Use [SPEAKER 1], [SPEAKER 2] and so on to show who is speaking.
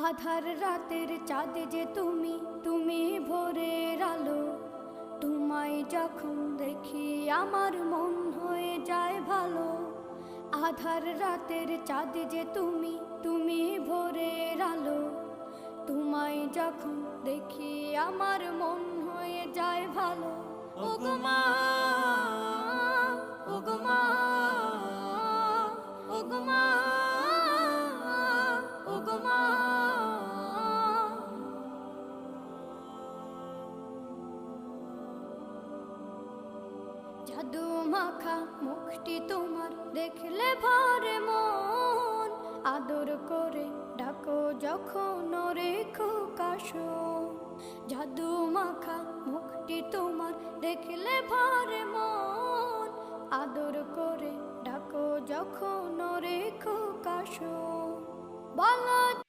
[SPEAKER 1] আধার রাতের চাঁদ যে তুমি, তুমি ভোরের আলো। তোমায় যখন দেখি আমার মন হয়ে যায় ভালো। আধার রাতের চাঁদ যে তুমি, তুমি ভোরের আলো। তোমায় যখন দেখি আমার মন হয়ে যায় ভালো। ওগো মা, ওগো মা, ওগো মা, ওগো মা। জাদু মাখা মুখটি তোমার দেখলে ভরে মন। আদর করে ডাকো যখন রেখো কাশন। জাদু মাখা মুখটি তোমার দেখলে ভরে মন। আদর করে ডাকো যখন রেখো কাশন। বলো